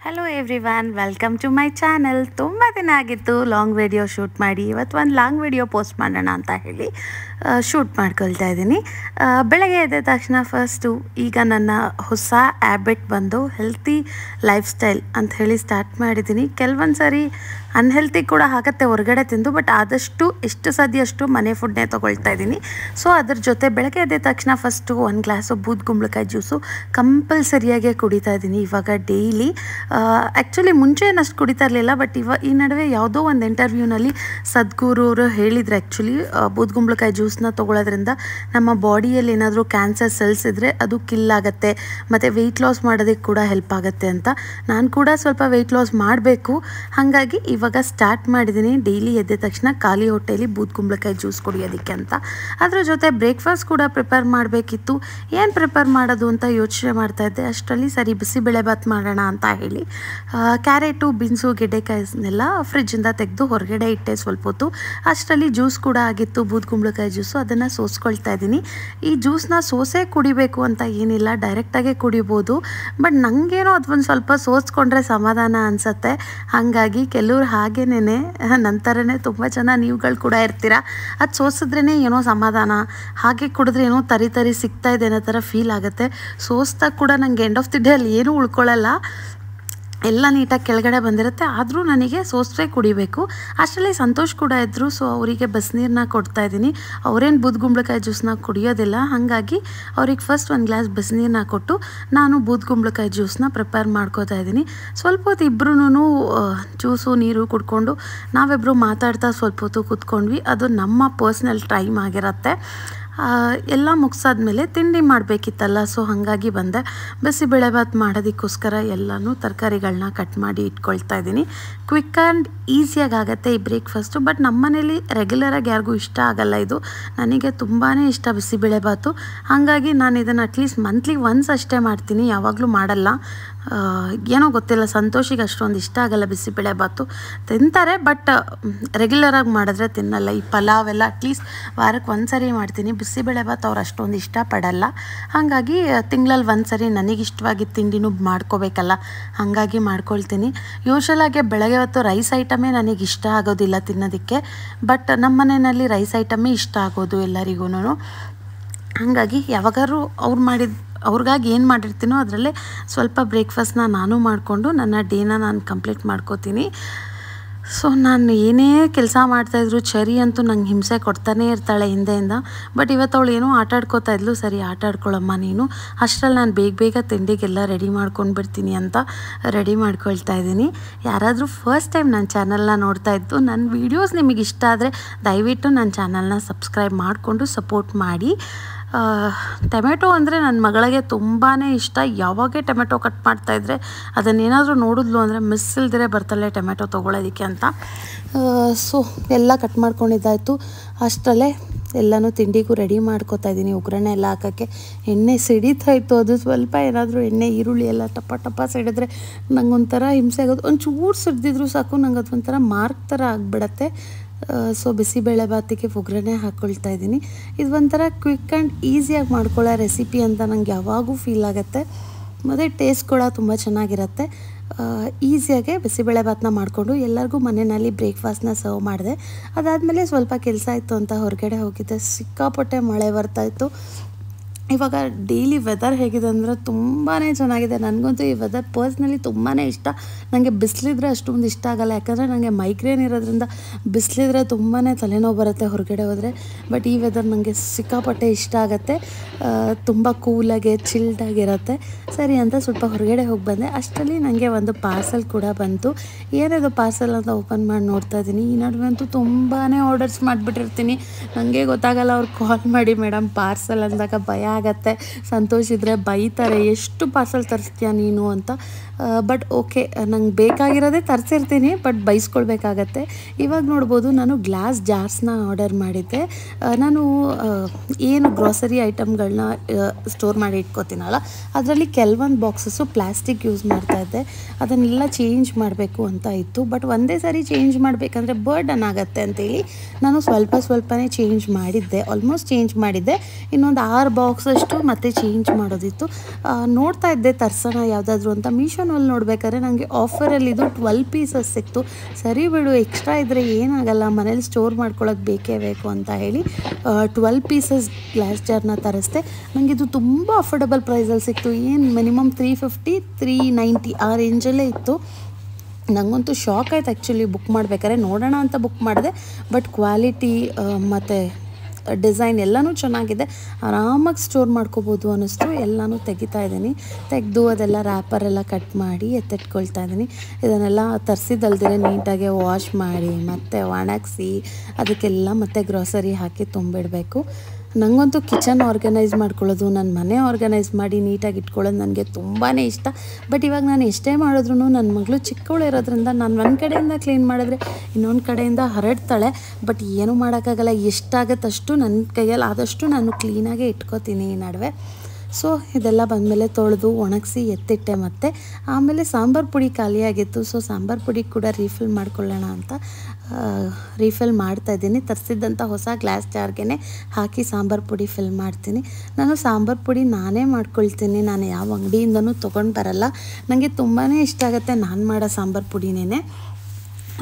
Hello everyone, welcome to my channel. ತುಂಬ ದಿನ ಆಗಿತ್ತು ಲಾಂಗ್ ವಿಡಿಯೋ ಶೂಟ್ ಮಾಡಿ. ಇವತ್ತು ಒಂದು ಲಾಂಗ್ ವಿಡಿಯೋ ಪೋಸ್ಟ್ ಮಾಡೋಣ ಅಂತ ಹೇಳಿ ಶೂಟ್ ಮಾಡ್ಕೊಳ್ತಾ ಇದ್ದೀನಿ. ಬೆಳಗ್ಗೆ ಎದ್ದ ತಕ್ಷಣ ಫಸ್ಟು ಈಗ ನನ್ನ ಹೊಸ ಹ್ಯಾಬಿಟ್ ಬಂದು ಹೆಲ್ತಿ ಲೈಫ್ ಸ್ಟೈಲ್ ಅಂತ ಹೇಳಿ ಸ್ಟಾರ್ಟ್ ಮಾಡಿದ್ದೀನಿ. ಕೆಲವೊಂದು ಸಾರಿ ಅನ್ಹೆಲ್ತಿ ಕೂಡ ಆಗುತ್ತೆ ಹೊರಗಡೆ ತಿಂದು, ಬಟ್ ಆದಷ್ಟು ಎಷ್ಟು ಸಾಧ್ಯ ಅಷ್ಟು ಮನೆ ಫುಡ್ನೇ ತೊಗೊಳ್ತಾ ಇದ್ದೀನಿ. ಸೊ ಅದ್ರ ಜೊತೆ ಬೆಳಗ್ಗೆ ಎದ್ದ ತಕ್ಷಣ ಫಸ್ಟು ಒಂದು ಗ್ಲಾಸು ಬೂದ್ಗುಂಬಳಕಾಯಿ ಜ್ಯೂಸು ಕಂಪಲ್ಸರಿಯಾಗೆ ಕುಡಿತಾ ಇದ್ದೀನಿ ಇವಾಗ ಡೈಲಿ. ಆ್ಯಕ್ಚುಲಿ ಮುಂಚೆ ಏನಷ್ಟು ಕುಡಿತಾ ಇರಲಿಲ್ಲ, ಬಟ್ ಈ ನಡುವೆ ಯಾವುದೋ ಒಂದು ಇಂಟರ್ವ್ಯೂನಲ್ಲಿ ಸದ್ಗುರು ಅವರು ಹೇಳಿದ್ರು ಆ್ಯಕ್ಚುಲಿ ಬೂದ್ಗುಂಬಳಕಾಯಿ ಜ್ಯೂಸನ್ನ ತೊಗೊಳೋದ್ರಿಂದ ನಮ್ಮ ಬಾಡಿಯಲ್ಲಿ ಏನಾದರೂ ಕ್ಯಾನ್ಸರ್ ಸೆಲ್ಸ್ ಇದ್ದರೆ ಅದು ಕಿಲ್ ಆಗುತ್ತೆ ಮತ್ತು ವೆಯ್ಟ್ ಲಾಸ್ ಮಾಡೋದಕ್ಕೆ ಕೂಡ ಹೆಲ್ಪ್ ಆಗುತ್ತೆ ಅಂತ. ನಾನು ಕೂಡ ಸ್ವಲ್ಪ ವೆಯ್ಟ್ ಲಾಸ್ ಮಾಡಬೇಕು, ಹಾಗಾಗಿ ಇವಾಗ ಸ್ಟಾರ್ಟ್ ಮಾಡಿದ್ದೀನಿ ಡೈಲಿ ಎದ್ದ ತಕ್ಷಣ ಖಾಲಿ ಹೊಟ್ಟೆಯಲ್ಲಿ ಬೂದ್ಗುಂಬಳಕಾಯಿ ಜ್ಯೂಸ್ ಕುಡಿಯೋದಕ್ಕೆ ಅಂತ. ಅದ್ರ ಜೊತೆ ಬ್ರೇಕ್ಫಾಸ್ಟ್ ಕೂಡ ಪ್ರಿಪೇರ್ ಮಾಡಬೇಕಿತ್ತು. ಏನು ಪ್ರಿಪೇರ್ ಮಾಡೋದು ಅಂತ ಯೋಚನೆ ಮಾಡ್ತಾಯಿದ್ದೆ. ಅಷ್ಟರಲ್ಲಿ ಸರಿ ಬಿಸಿಬೇಳೆಭಾತ್ ಮಾಡೋಣ ಅಂತ ಹೇಳಿ ಕ್ಯಾರೆಟು, ಬೀನ್ಸು, ಗೆಡ್ಡೆಕಾಯಿನೆಲ್ಲ ಫ್ರಿಜ್ಜಿಂದ ತೆಗೆದು ಹೊರಗಡೆ ಇಟ್ಟೆ ಸ್ವಲ್ಪ ಹೊತ್ತು. ಅಷ್ಟರಲ್ಲಿ ಜ್ಯೂಸ್ ಕೂಡ ಆಗಿತ್ತು, ಬೂದ್ಗುಂಬಳಕಾಯಿ ಜ್ಯೂಸು. ಅದನ್ನು ಸೋಸ್ಕೊಳ್ತಾ ಇದ್ದೀನಿ. ಈ ಜ್ಯೂಸನ್ನ ಸೋಸೆ ಕುಡಿಬೇಕು ಅಂತ ಏನಿಲ್ಲ, ಡೈರೆಕ್ಟಾಗೆ ಕುಡಿಬೋದು. ಬಟ್ ನನಗೇನೋ ಅದೊಂದು ಸ್ವಲ್ಪ ಸೋಸ್ಕೊಂಡ್ರೆ ಸಮಾಧಾನ ಅನಿಸುತ್ತೆ. ಹಾಗಾಗಿ ಕೆಲವ್ರು ಹಾಗೇನೇ ನಂತರನೇ ತುಂಬ ಜನ ನೀವುಗಳು ಕೂಡ ಇರ್ತೀರ, ಅದು ಸೋಸಿದ್ರೇ ಏನೋ ಸಮಾಧಾನ, ಹಾಗೆ ಕುಡಿದ್ರೆ ಏನೋ ತರಿ ಸಿಗ್ತಾ ಇದೆ ಅನ್ನೋ ಥರ ಫೀಲ್ ಆಗುತ್ತೆ. ಸೋಸ್ದಾಗ ಕೂಡ ನನಗೆ ಎಂಡ್ ಆಫ್ ದಿ ಡೇ ಅಲ್ಲಿ ಏನೂ ಉಳ್ಕೊಳ್ಳಲ್ಲ, ಎಲ್ಲ ನೀಟಾಗಿ ಕೆಳಗಡೆ ಬಂದಿರುತ್ತೆ. ಆದರೂ ನನಗೆ ಸೋಸೆ ಕುಡಿಬೇಕು. ಅಷ್ಟರಲ್ಲಿ ಸಂತೋಷ್ ಕೂಡ ಇದ್ದರು, ಸೊ ಅವರಿಗೆ ಬಿಸಿನೀರನ್ನ ಕೊಡ್ತಾಯಿದ್ದೀನಿ. ಅವರೇನು ಬೂದ್ಗುಂಬಳಕಾಯಿ ಜ್ಯೂಸನ್ನ ಕುಡಿಯೋದಿಲ್ಲ, ಹಾಗಾಗಿ ಅವ್ರಿಗೆ ಫಸ್ಟ್ ಒಂದು ಗ್ಲಾಸ್ ಬಿಸಿನೀರನ್ನ ಕೊಟ್ಟು ನಾನು ಬೂದ್ಗುಂಬಳಕಾಯಿ ಜ್ಯೂಸನ್ನ ಪ್ರಿಪೇರ್ ಮಾಡ್ಕೋತಾ ಇದ್ದೀನಿ. ಸ್ವಲ್ಪ ಹೊತ್ತು ಇಬ್ಬರೂ ಜ್ಯೂಸು ನೀರು ಕುಡ್ಕೊಂಡು ನಾವಿಬ್ಬರು ಮಾತಾಡ್ತಾ ಸ್ವಲ್ಪ ಹೊತ್ತು ಕೂತ್ಕೊಂಡ್ವಿ. ಅದು ನಮ್ಮ ಪರ್ಸ್ನಲ್ ಟೈಮ್ ಆಗಿರುತ್ತೆ. ಎಲ್ಲ ಮುಗಿಸಾದ್ಮೇಲೆ ತಿಂಡಿ ಮಾಡಬೇಕಿತ್ತಲ್ಲ, ಸೊ ಹಾಗಾಗಿ ಬಂದೆ. ಬಿಸಿಬೇಳೆಭಾತ್ ಮಾಡೋದಕ್ಕೋಸ್ಕರ ಎಲ್ಲನೂ ತರಕಾರಿಗಳನ್ನ ಕಟ್ ಮಾಡಿ ಇಟ್ಕೊಳ್ತಾ ಇದ್ದೀನಿ. ಕ್ವಿಕ್ ಆ್ಯಂಡ್ ಈಸಿಯಾಗಿ ಆಗುತ್ತೆ ಈ ಬ್ರೇಕ್ಫಾಸ್ಟು. ಬಟ್ ನಮ್ಮ ಮನೇಲಿ ರೆಗ್ಯುಲರಾಗಿ ಯಾರಿಗೂ ಇಷ್ಟ ಆಗಲ್ಲ ಇದು. ನನಗೆ ತುಂಬಾ ಇಷ್ಟ ಬಿಸಿಬೇಳೆಭಾತು, ಹಾಗಾಗಿ ನಾನು ಇದನ್ನು ಅಟ್ಲೀಸ್ಟ್ ಮಂತ್ಲಿ ಒನ್ಸ್ ಅಷ್ಟೇ ಮಾಡ್ತೀನಿ, ಯಾವಾಗಲೂ ಮಾಡಲ್ಲ. ಏನೋ ಗೊತ್ತಿಲ್ಲ, ಸಂತೋಷಿಗೆ ಅಷ್ಟೊಂದು ಇಷ್ಟ ಆಗಲ್ಲ ಬಿಸಿಬೇಳೆಭಾತು. ತಿಂತಾರೆ ಬಟ್ ರೆಗ್ಯುಲರಾಗಿ ಮಾಡಿದ್ರೆ ತಿನ್ನಲ್ಲ. ಈ ಪಲಾವ್ ಎಲ್ಲ ಅಟ್ಲೀಸ್ಟ್ ವಾರಕ್ಕೆ ಒಂದು ಸರಿ ಮಾಡ್ತೀನಿ. ಬಿಸಿಬೇಳೆಭಾತು ಅವ್ರು ಅಷ್ಟೊಂದು ಇಷ್ಟಪಡಲ್ಲ, ಹಾಗಾಗಿ ತಿಂಗಳಲ್ಲಿ ಒಂದು ಸರಿ ನನಗಿಷ್ಟವಾಗಿದ್ದ ತಿಂಡಿನೂ ಮಾಡ್ಕೋಬೇಕಲ್ಲ, ಹಾಗಾಗಿ ಮಾಡ್ಕೊಳ್ತೀನಿ. ಯೂಶ್ವಲಾಗಿ ಬೆಳಗ್ಗೆ ಹೊತ್ತು ರೈಸ್ ಐಟಮೇ ನನಗೆ ಇಷ್ಟ ಆಗೋದಿಲ್ಲ ತಿನ್ನೋದಕ್ಕೆ, ಬಟ್ ನಮ್ಮ ಮನೆಯಲ್ಲಿ ರೈಸ್ ಐಟಮೇ ಇಷ್ಟ ಆಗೋದು ಎಲ್ಲರಿಗೂ. ಹಾಗಾಗಿ ಯಾವಾಗಾದ್ರೂ ಅವ್ರಿಗಾಗಿ ಏನು ಮಾಡಿರ್ತೀನೋ ಅದರಲ್ಲೇ ಸ್ವಲ್ಪ ಬ್ರೇಕ್ಫಾಸ್ಟ್ನ ನಾನು ಮಾಡಿಕೊಂಡು ನನ್ನ ಡೇನ ನಾನು ಕಂಪ್ಲೀಟ್ ಮಾಡ್ಕೋತೀನಿ. ಸೊ ನಾನು ಏನೇ ಕೆಲಸ ಮಾಡ್ತಾಯಿದ್ರು ಚರಿ ಅಂತೂ ನಂಗೆ ಹಿಂಸೆ ಕೊಡ್ತಾನೇ ಇರ್ತಾಳೆ ಹಿಂದೆಯಿಂದ. ಬಟ್ ಇವತ್ತು ಅವಳು ಏನೋ ಆಟ ಆಡ್ಕೋತಾ ಇದ್ಲು. ಸರಿ ಆಟ ಆಡ್ಕೊಳ್ಳಮ್ಮ ನೀನು, ಅಷ್ಟರಲ್ಲಿ ನಾನು ಬೇಗ ತಿಂಡಿಗೆಲ್ಲ ರೆಡಿ ಮಾಡ್ಕೊಂಡು ಬಿಡ್ತೀನಿ ಅಂತ ರೆಡಿ ಮಾಡ್ಕೊಳ್ತಾ ಇದ್ದೀನಿ. ಯಾರಾದರೂ ಫಸ್ಟ್ ಟೈಮ್ ನನ್ನ ಚಾನಲ್ನ ನೋಡ್ತಾ ಇದ್ದು ನನ್ನ ವೀಡಿಯೋಸ್ ನಿಮಗೆ ಇಷ್ಟ ಆದರೆ ದಯವಿಟ್ಟು ನನ್ನ ಚಾನಲ್ನ ಸಬ್ಸ್ಕ್ರೈಬ್ ಮಾಡಿಕೊಂಡು ಸಪೋರ್ಟ್ ಮಾಡಿ. ಟೊಮೆಟೊ ಅಂದರೆ ನನ್ನ ಮಗಳಿಗೆ ತುಂಬಾ ಇಷ್ಟ. ಯಾವಾಗೇ ಟೊಮೆಟೊ ಕಟ್ ಮಾಡ್ತಾಯಿದ್ರೆ ಅದನ್ನೇನಾದರೂ ನೋಡಿದ್ಲು ಅಂದರೆ ಮಿಸ್ ಇಲ್ದಿರೆ ಬರ್ತಾಳೆ ಟೊಮೆಟೊ ತೊಗೊಳೋದಕ್ಕೆ ಅಂತ. ಸೊ ಎಲ್ಲ ಕಟ್ ಮಾಡ್ಕೊಂಡಿದ್ದಾಯಿತು. ಅಷ್ಟರಲ್ಲೇ ಎಲ್ಲನೂ ತಿಂಡಿಗೂ ರೆಡಿ ಮಾಡ್ಕೋತಾ ಇದ್ದೀನಿ. ಒಗ್ಗರಣೆ ಎಲ್ಲ ಹಾಕೋಕ್ಕೆ ಎಣ್ಣೆ ಸಿಡಿತಾ ಇತ್ತು. ಅದು ಸ್ವಲ್ಪ ಏನಾದರೂ ಎಣ್ಣೆ ಈರುಳ್ಳಿ ಎಲ್ಲ ಟಪ ಸಿಡಿದ್ರೆ ನಂಗೊಂಥರ ಹಿಂಸೆ ಆಗೋದು. ಒಂಚೂರು ಸಿಡ್ದಿದ್ರು ಸಾಕು, ನಂಗೆ ಅದೊಂಥರ ಮಾರ್ಕ್ ಥರ ಆಗಿಬಿಡತ್ತೆ. ಸೊ ಬಿಸಿಬೇಳೆಭಾತಿಗೆ ಒಗ್ಗರಣೆ ಹಾಕ್ಕೊಳ್ತಾ ಇದ್ದೀನಿ. ಇದು ಒಂಥರ ಕ್ವಿಕ್ ಆ್ಯಂಡ್ ಈಸಿಯಾಗಿ ಮಾಡ್ಕೊಳ್ಳೋ ರೆಸಿಪಿ ಅಂತ ನಂಗೆ ಯಾವಾಗೂ ಫೀಲ್ ಆಗುತ್ತೆ, ಮತ್ತು ಟೇಸ್ಟ್ ಕೂಡ ತುಂಬ ಚೆನ್ನಾಗಿರುತ್ತೆ. ಈಸಿಯಾಗೆ ಬಿಸಿಬೇಳೆಭಾತನ್ನ ಮಾಡಿಕೊಂಡು ಎಲ್ಲರಿಗೂ ಮನೆಯಲ್ಲಿ ಬ್ರೇಕ್ಫಾಸ್ಟ್ನ ಸರ್ವ್ ಮಾಡಿದೆ. ಅದಾದಮೇಲೆ ಸ್ವಲ್ಪ ಕೆಲಸ ಇತ್ತು ಅಂತ ಹೊರಗಡೆ ಹೋಗಿದ್ದೆ. ಸಿಕ್ಕಾಪಟ್ಟೆ ಮಳೆ ಬರ್ತಾಯಿತ್ತು. ಇವಾಗ ಡೈಲಿ ವೆದರ್ ಹೇಗಿದೆ ಅಂದರೆ ತುಂಬಾ ಚೆನ್ನಾಗಿದೆ. ನನಗಂತೂ ಈ ವೆದರ್ ಪರ್ಸ್ನಲಿ ತುಂಬಾ ಇಷ್ಟ. ನನಗೆ ಬಿಸಿಲಿದ್ರೆ ಅಷ್ಟೊಂದು ಇಷ್ಟ ಆಗಲ್ಲ, ಯಾಕಂದರೆ ನನಗೆ ಮೈಗ್ರೇನ್ ಇರೋದ್ರಿಂದ ಬಿಸಿಲಿದ್ರೆ ತುಂಬಾ ತಲೆನೋವು ಬರುತ್ತೆ ಹೊರಗಡೆ ಹೋದರೆ. ಬಟ್ ಈ ವೆದರ್ ನನಗೆ ಸಿಕ್ಕಾಪಟ್ಟೆ ಇಷ್ಟ ಆಗುತ್ತೆ. ತುಂಬ ಕೂಲಾಗೆ ಚಿಲ್ಡಾಗಿರುತ್ತೆ. ಸರಿ ಅಂತ ಸ್ವಲ್ಪ ಹೊರಗಡೆ ಹೋಗಿ ಬಂದೆ. ಅಷ್ಟರಲ್ಲಿ ನನಗೆ ಒಂದು ಪಾರ್ಸಲ್ ಕೂಡ ಬಂತು. ಏನಿದು ಪಾರ್ಸಲ್ ಅಂತ ಓಪನ್ ಮಾಡಿ ನೋಡ್ತಾ ಇದ್ದೀನಿ. ಈ ನಡುವೆ ಅಂತೂ ತುಂಬಾ ಆರ್ಡರ್ಸ್ ಮಾಡಿಬಿಟ್ಟಿರ್ತೀನಿ, ನನಗೆ ಗೊತ್ತಾಗಲ್ಲ. ಅವ್ರು ಕಾಲ್ ಮಾಡಿ ಮೇಡಮ್ ಪಾರ್ಸಲ್ ಅಂದಾಗ ಭಯ ಆಗುತ್ತೆ. ಸಂತೋಷ ಇದ್ದರೆ ಬೈತಾರೆ, ಎಷ್ಟು ಪಾರ್ಸಲ್ ತರಿಸ್ತೀಯ ನೀನು ಅಂತ. ಬಟ್ ಓಕೆ, ನಂಗೆ ಬೇಕಾಗಿರೋದೇ ತರಿಸಿರ್ತೀನಿ, ಬಟ್ ಬೈಸ್ಕೊಳ್ಬೇಕಾಗತ್ತೆ. ಇವಾಗ ನೋಡ್ಬೋದು ನಾನು ಗ್ಲಾಸ್ ಜಾರ್ಸ್ನ ಆರ್ಡರ್ ಮಾಡಿದ್ದೆ. ನಾನು ಏನು ಗ್ರಾಸರಿ ಐಟಮ್ಗಳನ್ನ ಸ್ಟೋರ್ ಮಾಡಿ ಇಟ್ಕೋತೀನಲ್ಲ, ಅದರಲ್ಲಿ ಕೆಲವೊಂದು ಬಾಕ್ಸಸ್ಸು ಪ್ಲಾಸ್ಟಿಕ್ ಯೂಸ್ ಮಾಡ್ತಾಯಿದ್ದೆ. ಅದನ್ನೆಲ್ಲ ಚೇಂಜ್ ಮಾಡಬೇಕು ಅಂತ ಇತ್ತು. ಬಟ್ ಒಂದೇ ಸಾರಿ ಚೇಂಜ್ ಮಾಡಬೇಕಂದ್ರೆ ಬರ್ಡನ್ ಆಗುತ್ತೆ ಅಂತೇಳಿ ನಾನು ಸ್ವಲ್ಪನೇ ಚೇಂಜ್ ಮಾಡಿದ್ದೆ. ಆಲ್ಮೋಸ್ಟ್ ಚೇಂಜ್ ಮಾಡಿದ್ದೆ. ಇನ್ನೊಂದು 6 ಬಾಕ್ಸ್ ಮುಗಿಸೋಷ್ಟು ಮತ್ತೆ ಚೇಂಜ್ ಮಾಡೋದಿತ್ತು. ನೋಡ್ತಾ ಇದ್ದೆ ತರ್ಸೋಣ ಯಾವುದಾದ್ರೂ ಅಂತ. ಮೀಶೋನಲ್ಲಿ ನೋಡ್ಬೇಕಾದ್ರೆ ನನಗೆ ಆಫರಲ್ಲಿ ಇದು 12 ಪೀಸಸ್ ಸಿಕ್ತು. ಸರಿ ಬಿಡು, ಎಕ್ಸ್ಟ್ರಾ ಇದ್ದರೆ ಏನಾಗಲ್ಲ, ಮನೇಲಿ ಸ್ಟೋರ್ ಮಾಡ್ಕೊಳ್ಳೋಕೆ ಬೇಕೇ ಬೇಕು ಅಂತ ಹೇಳಿ 12 ಪೀಸಸ್ ಗ್ಲಾಸ್ ಜಾರ್ನ ತರಿಸ್ದೆ. ನನಗೆ ಇದು ತುಂಬ ಅಫೋರ್ಡಬಲ್ ಪ್ರೈಸಲ್ಲಿ ಸಿಕ್ತು. ಏನು ಮಿನಿಮಮ್ 350 390 ಆ ರೇಂಜಲ್ಲೇ ಇತ್ತು. ನನಗಂತೂ ಶಾಕ್ ಆಯ್ತು ಆ್ಯಕ್ಚುಲಿ ಬುಕ್ ಮಾಡ್ಬೇಕಾದ್ರೆ. ನೋಡೋಣ ಅಂತ ಬುಕ್ ಮಾಡಿದೆ, ಬಟ್ ಕ್ವಾಲಿಟಿ ಮತ್ತು ಡಿಸೈನ್ ಎಲ್ಲನೂ ಚೆನ್ನಾಗಿದೆ, ಆರಾಮಾಗಿ ಸ್ಟೋರ್ ಮಾಡ್ಕೋಬೋದು ಅನ್ನಿಸ್ತು. ಎಲ್ಲನೂ ತೆಗಿತಾ ಇದ್ದೀನಿ. ತೆಗೆದು ಅದೆಲ್ಲ ರ್ಯಾಪರೆಲ್ಲ ಕಟ್ ಮಾಡಿ ಎತ್ತಿಟ್ಕೊಳ್ತಾ ಇದ್ದೀನಿ. ಇದನ್ನೆಲ್ಲ ತರಿಸಿದಲ್ದಿರೆ ನೀಟಾಗಿ ವಾಶ್ ಮಾಡಿ ಮತ್ತು ಒಣಗಿಸಿ ಅದಕ್ಕೆಲ್ಲ ಮತ್ತು ಗ್ರಾಸರಿ ಹಾಕಿ ತುಂಬಿಡಬೇಕು. ನನಗಂತೂ ಕಿಚನ್ ಆರ್ಗನೈಸ್ ಮಾಡ್ಕೊಳ್ಳೋದು, ನನ್ನ ಮನೆ ಆರ್ಗನೈಸ್ ಮಾಡಿ ನೀಟಾಗಿ ಇಟ್ಕೊಳ್ಳೋದು ನನಗೆ ತುಂಬಾ ಇಷ್ಟ. ಬಟ್ ಇವಾಗ ನಾನು ಎಷ್ಟೇ ಮಾಡಿದ್ರೂ ನನ್ನ ಮಗಳು ಚಿಕ್ಕವಳು ಇರೋದ್ರಿಂದ ನಾನು ಒಂದು ಕಡೆಯಿಂದ ಕ್ಲೀನ್ ಮಾಡಿದ್ರೆ ಇನ್ನೊಂದು ಕಡೆಯಿಂದ ಹರಡ್ತಾಳೆ. ಬಟ್ ಏನೂ ಮಾಡೋಕ್ಕಾಗಲ್ಲ, ಎಷ್ಟಾಗತ್ತಷ್ಟು ನನ್ನ ಕೈಯಲ್ಲಿ ಆದಷ್ಟು ನಾನು ಕ್ಲೀನಾಗೇ ಇಟ್ಕೋತೀನಿ ಈ ನಡುವೆ. ಸೊ ಇದೆಲ್ಲ ಬಂದಮೇಲೆ ತೊಳೆದು ಒಣಗಿಸಿ ಎತ್ತಿಟ್ಟೆ. ಮತ್ತು ಆಮೇಲೆ ಸಾಂಬಾರು ಪುಡಿ ಖಾಲಿಯಾಗಿತ್ತು. ಸೊ ಸಾಂಬಾರು ಪುಡಿ ಕೂಡ ರೀಫಿಲ್ ಮಾಡ್ಕೊಳ್ಳೋಣ ಅಂತ ರೀಫಿಲ್ ಮಾಡ್ತಾಯಿದ್ದೀನಿ. ತರಿಸಿದ್ದಂಥ ಹೊಸ ಗ್ಲಾಸ್ ಜಾರ್ಗೆ ಹಾಕಿ ಸಾಂಬಾರು ಪುಡಿ ಫಿಲ್ ಮಾಡ್ತೀನಿ. ನಾನು ಸಾಂಬಾರು ಪುಡಿ ನಾನೇ ಮಾಡ್ಕೊಳ್ತೀನಿ, ನಾನು ಯಾವ ಅಂಗಡಿಯಿಂದನೂ ತೊಗೊಂಡು ಬರಲ್ಲ. ನನಗೆ ತುಂಬಾ ಇಷ್ಟ ಆಗುತ್ತೆ ನಾನು ಮಾಡೋ ಸಾಂಬಾರು ಪುಡಿನೇ.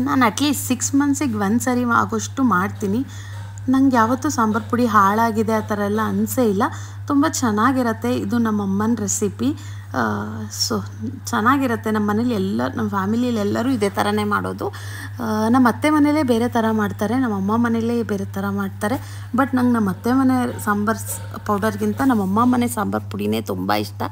ನಾನು ಅಟ್ಲೀಸ್ಟ್ 6 ಮಂತ್ಸಿಗೆ ಒಂದು ಸರಿ ಆಗೋಷ್ಟು ಮಾಡ್ತೀನಿ. ನಂಗೆ ಯಾವತ್ತೂ ಸಾಂಬಾರು ಪುಡಿ ಹಾಳಾಗಿದೆ ಆ ಥರ ಎಲ್ಲ ಅನಿಸೇ ಇಲ್ಲ. ತುಂಬ ಚೆನ್ನಾಗಿರುತ್ತೆ. ಇದು ನಮ್ಮ ಅಮ್ಮನ ರೆಸಿಪಿ. ಸೊ ಚೆನ್ನಾಗಿರುತ್ತೆ. ನಮ್ಮ ಮನೇಲಿ ನಮ್ಮ ಫ್ಯಾಮಿಲಿಯಲ್ಲಿ ಎಲ್ಲರೂ ಇದೇ ಥರನೇ ಮಾಡೋದು. ನಮ್ಮ ಅತ್ತೆ ಮನೇಲೇ ಬೇರೆ ಥರ ಮಾಡ್ತಾರೆ, ನಮ್ಮ ಅಮ್ಮ ಮನೇಲೇ ಬೇರೆ ಥರ ಮಾಡ್ತಾರೆ. ಬಟ್ ನಂಗೆ ನಮ್ಮ ಅತ್ತೆ ಮನೆ ಸಾಂಬಾರು ಪೌಡರ್ಗಿಂತ ನಮ್ಮ ಅಮ್ಮ ಮನೆ ಸಾಂಬಾರು ಪುಡಿನೇ ತುಂಬ ಇಷ್ಟ.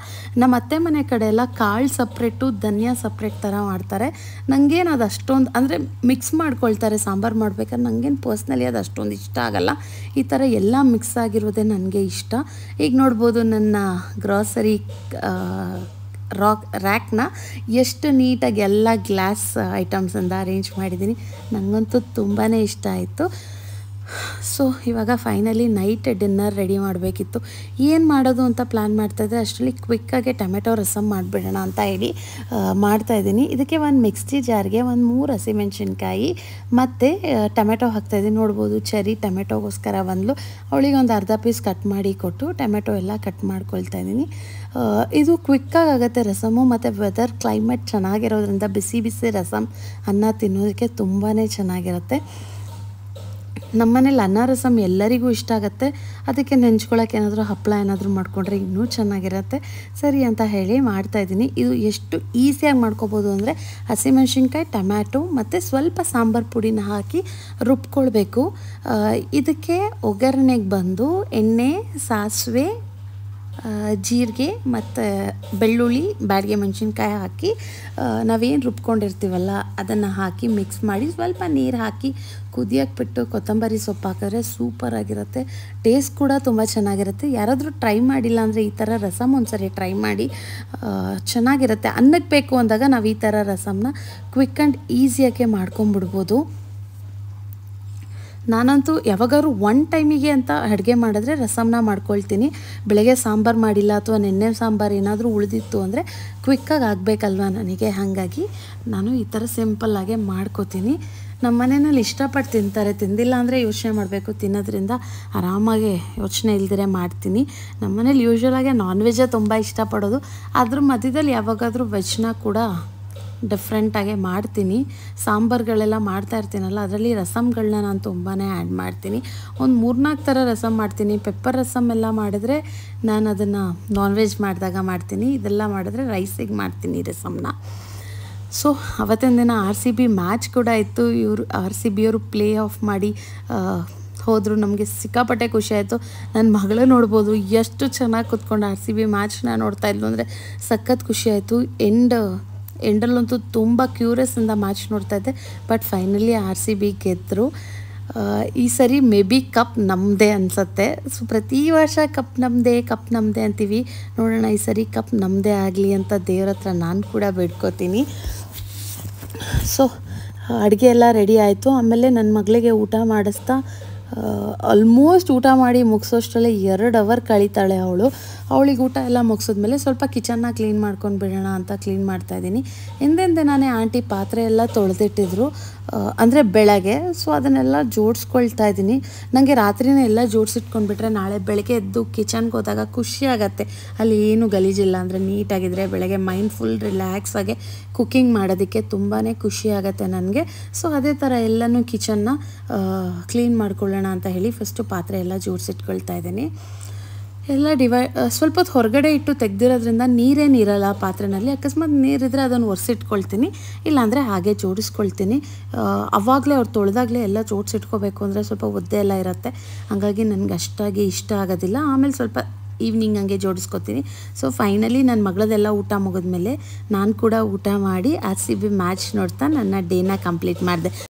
ನಮ್ಮ ಅತ್ತೆ ಮನೆ ಕಡೆ ಎಲ್ಲ ಕಾಳು ಸಪ್ರೇಟು, ಧನಿಯಾ ಸಪ್ರೇಟ್ ಥರ ಮಾಡ್ತಾರೆ. ನನಗೇನು ಅದು ಅಷ್ಟೊಂದು ಅಂದರೆ ಮಿಕ್ಸ್ ಮಾಡ್ಕೊಳ್ತಾರೆ ಸಾಂಬಾರು ಮಾಡ್ಬೇಕಾದ್ರೆ. ನನಗೇನು ಪರ್ಸ್ನಲಿ ಅದು ಅಷ್ಟೊಂದು ಇಷ್ಟ ಆಗಲ್ಲ. ಈ ಥರ ಎಲ್ಲ ಮಿಕ್ಸ್ ಆಗಿರೋದೇ ನನಗೆ ಇಷ್ಟ. ಈಗ ನೋಡ್ಬೋದು ನನ್ನ ಗ್ರಾಸರಿ ರ್ಯಾಕ್ನ ಎಷ್ಟು ನೀಟಾಗಿ ಎಲ್ಲ ಗ್ಲಾಸ್ ಐಟಮ್ಸಿಂದ ಅರೇಂಜ್ ಮಾಡಿದ್ದೀನಿ. ನನಗಂತೂ ತುಂಬಾ ಇಷ್ಟ ಆಯಿತು. ಸೊ ಇವಾಗ ಫೈನಲಿ ನೈಟ್ ಡಿನ್ನರ್ ರೆಡಿ ಮಾಡಬೇಕಿತ್ತು. ಏನು ಮಾಡೋದು ಅಂತ ಪ್ಲ್ಯಾನ್ ಮಾಡ್ತಾಯಿದ್ದೆ. ಅಷ್ಟರಲ್ಲಿ ಕ್ವಿಕ್ಕಾಗಿ ಟೊಮೆಟೊ ರಸಮ್ ಮಾಡಿಬಿಡೋಣ ಅಂತ ಹೇಳಿ ಮಾಡ್ತಾಯಿದ್ದೀನಿ. ಇದಕ್ಕೆ ಒಂದು ಮಿಕ್ಸಿ ಜಾರ್ಗೆ ಒಂದು 3 ಹಸಿಮೆಣ್ಸಿನ್ಕಾಯಿ ಮತ್ತು ಟೊಮೆಟೊ ಹಾಕ್ತಾಯಿದ್ದೀನಿ. ನೋಡ್ಬೋದು ಚೆರಿ ಟೊಮೆಟೊಗೋಸ್ಕರ ಬಂದಳು. ಅವಳಿಗೆ ಒಂದು ಅರ್ಧ ಪೀಸ್ ಕಟ್ ಮಾಡಿ ಕೊಟ್ಟು ಟೊಮೆಟೊ ಎಲ್ಲ ಕಟ್ ಮಾಡ್ಕೊಳ್ತಾ ಇದ್ದೀನಿ. ಇದು ಕ್ವಿಕ್ಕಾಗಿ ಆಗುತ್ತೆ ರಸಮು. ಮತ್ತು ವೆದರ್ ಕ್ಲೈಮೇಟ್ ಚೆನ್ನಾಗಿರೋದ್ರಿಂದ ಬಿಸಿ ಬಿಸಿ ರಸಮ್ ಅನ್ನ ತಿನ್ನೋದಕ್ಕೆ ತುಂಬಾ ಚೆನ್ನಾಗಿರುತ್ತೆ. ನಮ್ಮನೇಲಿ ಅನ್ನ ರಸಮ್ ಎಲ್ಲರಿಗೂ ಇಷ್ಟ ಆಗುತ್ತೆ. ಅದಕ್ಕೆ ನೆಂಚ್ಕೊಳ್ಳೋಕೆ ಏನಾದರೂ ಹಪ್ಪಳ ಏನಾದರೂ ಮಾಡಿಕೊಂಡ್ರೆ ಇನ್ನೂ ಚೆನ್ನಾಗಿರುತ್ತೆ. ಸರಿ ಅಂತ ಹೇಳಿ ಮಾಡ್ತಾಯಿದ್ದೀನಿ. ಇದು ಎಷ್ಟು ಈಸಿಯಾಗಿ ಮಾಡ್ಕೊಬೋದು ಅಂದರೆ ಹಸಿಮೆಣ್ಸಿನ್ಕಾಯಿ, ಟೊಮ್ಯಾಟೊ ಮತ್ತು ಸ್ವಲ್ಪ ಸಾಂಬಾರು ಪುಡಿನ ಹಾಕಿ ರುಬ್ಕೊಳ್ಬೇಕು. ಇದಕ್ಕೆ ಒಗ್ಗರಣೆಗೆ ಬಂದು ಎಣ್ಣೆ, ಸಾಸಿವೆ, ಜೀರಿಗೆ ಮತ್ತು ಬೆಳ್ಳುಳ್ಳಿ, ಬ್ಯಾಡಗೆ ಮೆಣಸಿನ್ಕಾಯಿ ಹಾಕಿ ನಾವೇನು ರುಬ್ಕೊಂಡಿರ್ತೀವಲ್ಲ ಅದನ್ನು ಹಾಕಿ ಮಿಕ್ಸ್ ಮಾಡಿ ಸ್ವಲ್ಪ ನೀರು ಹಾಕಿ ಕುದಿಯೋಕ್ಕೆ ಬಿಟ್ಟು ಕೊತ್ತಂಬರಿ ಸೊಪ್ಪು ಹಾಕಿದ್ರೆ ಸೂಪರಾಗಿರುತ್ತೆ. ಟೇಸ್ಟ್ ಕೂಡ ತುಂಬ ಚೆನ್ನಾಗಿರುತ್ತೆ. ಯಾರಾದರೂ ಟ್ರೈ ಮಾಡಿಲ್ಲ ಅಂದರೆ ಈ ಥರ ರಸಮ್ ಒಂದ್ಸರಿ ಟ್ರೈ ಮಾಡಿ, ಚೆನ್ನಾಗಿರುತ್ತೆ. ಅನ್ನಕ್ಕೆ ಬೇಕು ಅಂದಾಗ ನಾವು ಈ ಥರ ರಸಮ್ನ ಕ್ವಿಕ್ ಆ್ಯಂಡ್ ಈಸಿಯಾಗೆ ಮಾಡ್ಕೊಂಬಿಡ್ಬೋದು. ನಾನಂತೂ ಯಾವಾಗಾದ್ರು ಒನ್ ಟೈಮಿಗೆ ಅಂತ ಅಡುಗೆ ಮಾಡಿದ್ರೆ ರಸಮ್ನ ಮಾಡ್ಕೊಳ್ತೀನಿ. ಬೆಳಗ್ಗೆ ಸಾಂಬಾರು ಮಾಡಿಲ್ಲ ಅಥವಾ ನೆನ್ನೆ ಸಾಂಬಾರು ಏನಾದರೂ ಉಳಿದಿತ್ತು ಅಂದರೆ ಕ್ವಿಕ್ಕಾಗಿ ಆಗಬೇಕಲ್ವ ನನಗೆ, ಹಾಗಾಗಿ ನಾನು ಈ ಥರ ಸಿಂಪಲ್ಲಾಗೆ ಮಾಡ್ಕೋತೀನಿ. ನಮ್ಮ ಮನೆಯಲ್ಲಿ ಇಷ್ಟಪಟ್ಟು ತಿಂತಾರೆ. ತಿಂದಿಲ್ಲ ಅಂದರೆ ಯೋಚನೆ ಮಾಡಬೇಕು, ತಿನ್ನೋದ್ರಿಂದ ಆರಾಮಾಗಿ ಯೋಚನೆ ಇಲ್ದಿರೆ ಮಾಡ್ತೀನಿ. ನಮ್ಮ ಮನೇಲಿ ಯೂಶ್ವಲಾಗೆ ನಾನ್ ವೆಜ್ಜೇ ತುಂಬ ಇಷ್ಟಪಡೋದು. ಅದ್ರ ಮಧ್ಯದಲ್ಲಿ ಯಾವಾಗಾದರೂ ವೆಜ್ನ ಕೂಡ ಡಿಫ್ರೆಂಟಾಗೆ ಮಾಡ್ತೀನಿ. ಸಾಂಬಾರುಗಳೆಲ್ಲ ಮಾಡ್ತಾ ಇರ್ತೀನಲ್ಲ, ಅದರಲ್ಲಿ ರಸಮ್ಗಳನ್ನ ನಾನು ತುಂಬಾ ಆ್ಯಡ್ ಮಾಡ್ತೀನಿ. ಒಂದು 3-4 ಥರ ರಸಮ್ ಮಾಡ್ತೀನಿ. ಪೆಪ್ಪರ್ ರಸಮ್ ಎಲ್ಲ ಮಾಡಿದ್ರೆ ನಾನು ಅದನ್ನು ನಾನ್ ವೆಜ್ ಮಾಡಿದಾಗ ಮಾಡ್ತೀನಿ. ಇದೆಲ್ಲ ಮಾಡಿದ್ರೆ ರೈಸಿಗೆ ಮಾಡ್ತೀನಿ ರಸಮ್ನ. ಸೊ ಅವತ್ತಿನ ದಿನ RCB ಮ್ಯಾಚ್ ಕೂಡ ಇತ್ತು. RCB ಅವರು ಪ್ಲೇ ಆಫ್ ಮಾಡಿ ಹೋದರು. ನಮಗೆ ಸಿಕ್ಕಾಪಟ್ಟೆ ಖುಷಿ ಆಯಿತು. ನನ್ನ ಮಗಳು ನೋಡ್ಬೋದು ಎಷ್ಟು ಚೆನ್ನಾಗಿ ಕೂತ್ಕೊಂಡು RCB ಮ್ಯಾಚ್ನ ನೋಡ್ತಾ ಇದ್ಲು ಅಂದರೆ ಸಖತ್ ಖುಷಿ ಆಯಿತು. ಎಂಡಲ್ಲಂತೂ ತುಂಬ ಕ್ಯೂರಿಯಸ್ಸಿಂದ ಮ್ಯಾಚ್ ನೋಡ್ತಾ ಇದ್ದೆ. ಬಟ್ ಫೈನಲಿ RCB ಗೆದ್ದರು. ಈ ಸರಿ ಮೇ ಬಿ ಕಪ್ ನಮ್ಮದೇ ಅನಿಸುತ್ತೆ. ಸೊ ಪ್ರತಿ ವರ್ಷ ಕಪ್ ನಮ್ಮದೇ ಅಂತೀವಿ. ನೋಡೋಣ ಈ ಸರಿ ಕಪ್ ನಮ್ಮದೇ ಆಗಲಿ ಅಂತ ದೇವ್ರ ಹತ್ರ ನಾನು ಕೂಡ ಬೇಡ್ಕೋತೀನಿ. ಸೊ ಅಡುಗೆ ಎಲ್ಲ ರೆಡಿ ಆಯಿತು. ಆಮೇಲೆ ನನ್ನ ಮಗಳಿಗೆ ಊಟ ಮಾಡಿಸ್ತಾ ಆಲ್ಮೋಸ್ಟ್ ಊಟ ಮಾಡಿ ಮುಗಿಸೋಷ್ಟರಲ್ಲೇ 2 ಅವರ್ ಕಳೀತಾಳೆ ಅವಳು. ಅವಳಿಗೆ ಊಟ ಎಲ್ಲ ಮುಗಿಸಿದ್ಮೇಲೆ ಸ್ವಲ್ಪ ಕಿಚನ್ನ ಕ್ಲೀನ್ ಮಾಡ್ಕೊಂಡು ಬಿಡೋಣ ಅಂತ ಕ್ಲೀನ್ ಮಾಡ್ತಾಯಿದ್ದೀನಿ. ಹಿಂದೆಂದೆ ನಾನೇ ಆಂಟಿ ಪಾತ್ರೆ ಎಲ್ಲ ತೊಳೆದಿಟ್ಟಿದ್ರು, ಅಂದರೆ ಬೆಳಗ್ಗೆ. ಸೊ ಅದನ್ನೆಲ್ಲ ಜೋಡಿಸ್ಕೊಳ್ತಾ ಇದ್ದೀನಿ. ನನಗೆ ರಾತ್ರಿನೇ ಎಲ್ಲ ಜೋಡಿಸಿಟ್ಕೊಂಡ್ಬಿಟ್ರೆ ನಾಳೆ ಬೆಳಗ್ಗೆ ಎದ್ದು ಕಿಚನ್ಗೆ ಹೋದಾಗ ಖುಷಿ ಆಗುತ್ತೆ. ಅಲ್ಲಿ ಏನು ಗಲೀಜಿಲ್ಲ ಅಂದರೆ ನೀಟಾಗಿದ್ದರೆ ಬೆಳಗ್ಗೆ ಮೈಂಡ್ ಫುಲ್ ರಿಲ್ಯಾಕ್ಸ್ ಆಗಿ ಕುಕ್ಕಿಂಗ್ ಮಾಡೋದಕ್ಕೆ ತುಂಬಾ ಖುಷಿ ಆಗುತ್ತೆ ನನಗೆ. ಸೊ ಅದೇ ಥರ ಎಲ್ಲನೂ ಕಿಚನ್ನ ಕ್ಲೀನ್ ಮಾಡ್ಕೊಳ್ಳೋಣ ಅಂತ ಹೇಳಿ ಫಸ್ಟು ಪಾತ್ರೆ ಎಲ್ಲ ಜೋಡಿಸಿಟ್ಕೊಳ್ತಾ ಇದ್ದೀನಿ. ಎಲ್ಲ ಸ್ವಲ್ಪ ಹೊತ್ತು ಹೊರಗಡೆ ಇಟ್ಟು ತೆಗೆದಿರೋದ್ರಿಂದ ನೀರೇನಿರಲ್ಲ ಪಾತ್ರೆನಲ್ಲಿ. ಅಕಸ್ಮಾತ್ ನೀರಿದ್ರೆ ಅದನ್ನು ಒರೆಸಿಟ್ಕೊಳ್ತೀನಿ, ಇಲ್ಲಾಂದರೆ ಹಾಗೆ ಜೋಡಿಸ್ಕೊಳ್ತೀನಿ. ಅವಾಗಲೇ ಅವ್ರು ತೊಳೆದಾಗಲೇ ಎಲ್ಲ ಜೋಡಿಸಿಟ್ಕೋಬೇಕು ಅಂದರೆ ಸ್ವಲ್ಪ ಒದ್ದೆ ಎಲ್ಲ ಇರುತ್ತೆ, ಹಾಗಾಗಿ ನನಗೆ ಅಷ್ಟಾಗಿ ಇಷ್ಟ ಆಗೋದಿಲ್ಲ. ಆಮೇಲೆ ಸ್ವಲ್ಪ ಈವ್ನಿಂಗ್ ಹಂಗೆ ಜೋಡಿಸ್ಕೊತೀನಿ. ಸೊ ಫೈನಲಿ ನನ್ನ ಮಗಳದೆಲ್ಲ ಊಟ ಮುಗಿದ್ಮೇಲೆ ನಾನು ಕೂಡ ಊಟ ಮಾಡಿ RCB ಮ್ಯಾಚ್ ನೋಡ್ತಾ ನನ್ನ ಡೇನ ಕಂಪ್ಲೀಟ್ ಮಾಡಿದೆ.